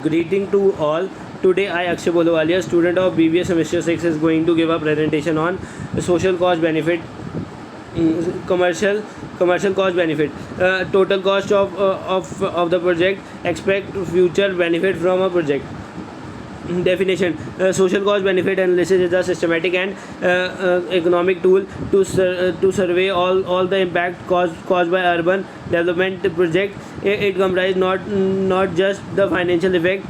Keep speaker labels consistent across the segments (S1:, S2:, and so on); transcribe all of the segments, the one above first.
S1: Greeting to all. Today I Akshay Bolowalia, student of BBA semester 6 is going to give a presentation on social cost benefit, commercial cost benefit, total cost of the project, expect future benefit from a project. Definition: social cost benefit analysis is a systematic and economic tool to survey all the impact caused by urban development project. It comprises not just the financial effect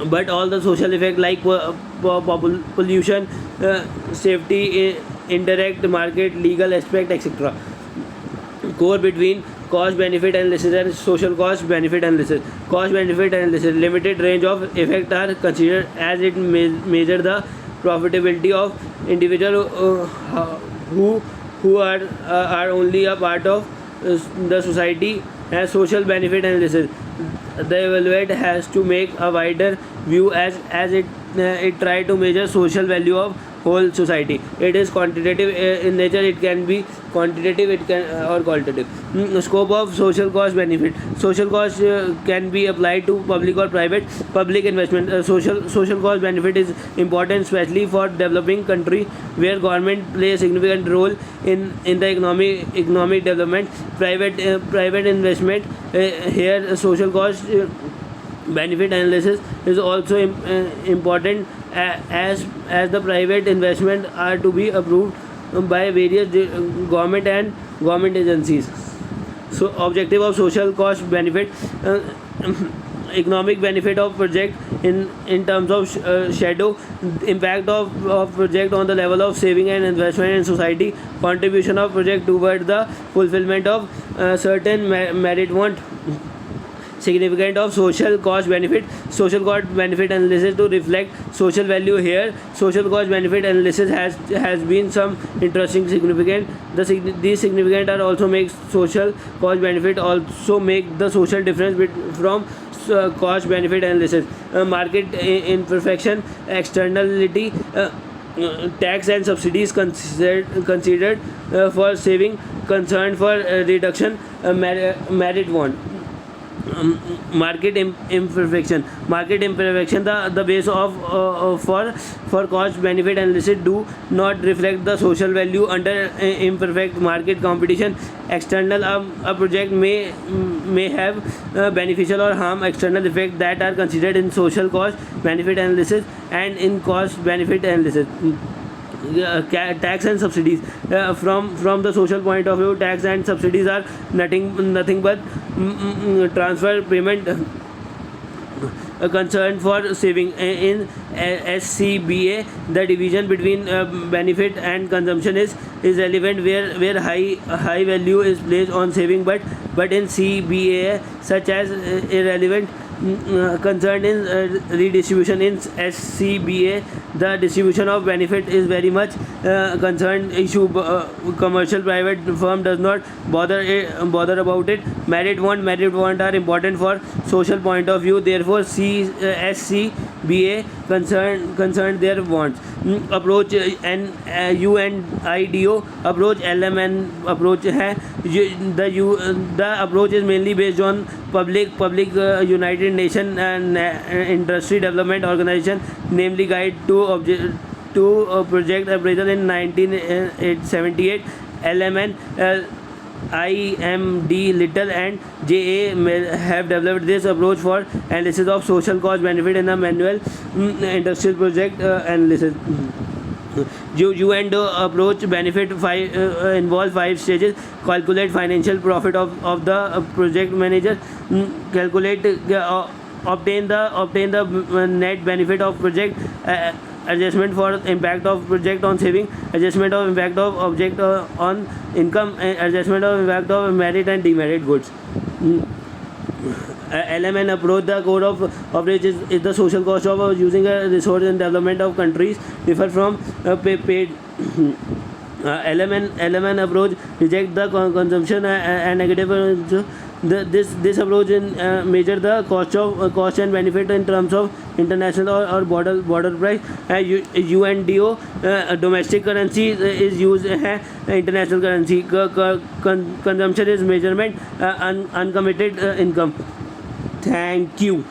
S1: but all the social effect like pollution, safety, indirect market, legal aspect, etc. Core between cost benefit analysis and social cost benefit analysis. Cost benefit analysis: limited range of effects are considered as it measure the profitability of individual who are only a part of the society. As social benefit analysis, the evaluate has to make a wider view as it try to measure social value of whole society. It is quantitative in nature. It can be quantitative, it can or qualitative. Scope of social cost benefit: social cost can be applied to public or public investment. Social cost benefit is important especially for developing country where government play a significant role in the economic development. Private investment, here social cost benefit analysis is also important as the private investment are to be approved by various government agencies. So objective of social cost benefit: economic benefit of project in terms of shadow impact of project on the level of saving and investment in society, contribution of project toward the fulfillment of certain merit want. Significance of social cost benefit: social cost benefit analysis to reflect social value. Here social cost benefit analysis has been some interesting significant. These significant are also make social cost benefit also make the social difference from cost benefit analysis. Market imperfection, externality, tax and subsidies considered for saving, concern for reduction, merit want. Market imperfection, the base of for cost benefit analysis do not reflect the social value under imperfect market competition. External, a project may have beneficial or harm external effect that are considered in social cost benefit analysis and in cost benefit analysis. Tax and subsidies, from the social point of view, tax and subsidies are nothing but transfer payment concern for saving. In SCBA, the division between benefit and consumption is relevant where high value is placed on saving, but in CBA such as irrelevant concern in redistribution. In SCBA, the distribution of benefit is very much concerned issue. Commercial private firm does not bother about it. Merit want are important for social point of view, therefore SCBA concern their wants. Approach UNIDO approach, LMN approach है. The approach is mainly based on public United Nations and Industry Development Organization, namely Guide to Project Appraisal in 1978. LMN, IMD Little and JA have developed this approach for analysis of social cost benefit in a manual industrial project analysis. UNIDO approach benefit involve 5 stages. Calculate financial profit of the project manager. Calculate obtain the net benefit of project. Adjustment for impact of project on saving. Adjustment of impact of object on income. Adjustment of impact of merit and demerit goods. LMN approach, the core of which is the social cost of using a resource in development of countries differ from paid. LMN approach reject the consumption and negative. This approach measure the cost and benefit in terms of international or border price. UNDO, domestic currency is used international currency. Consumption is measurement, uncommitted income. Thank you.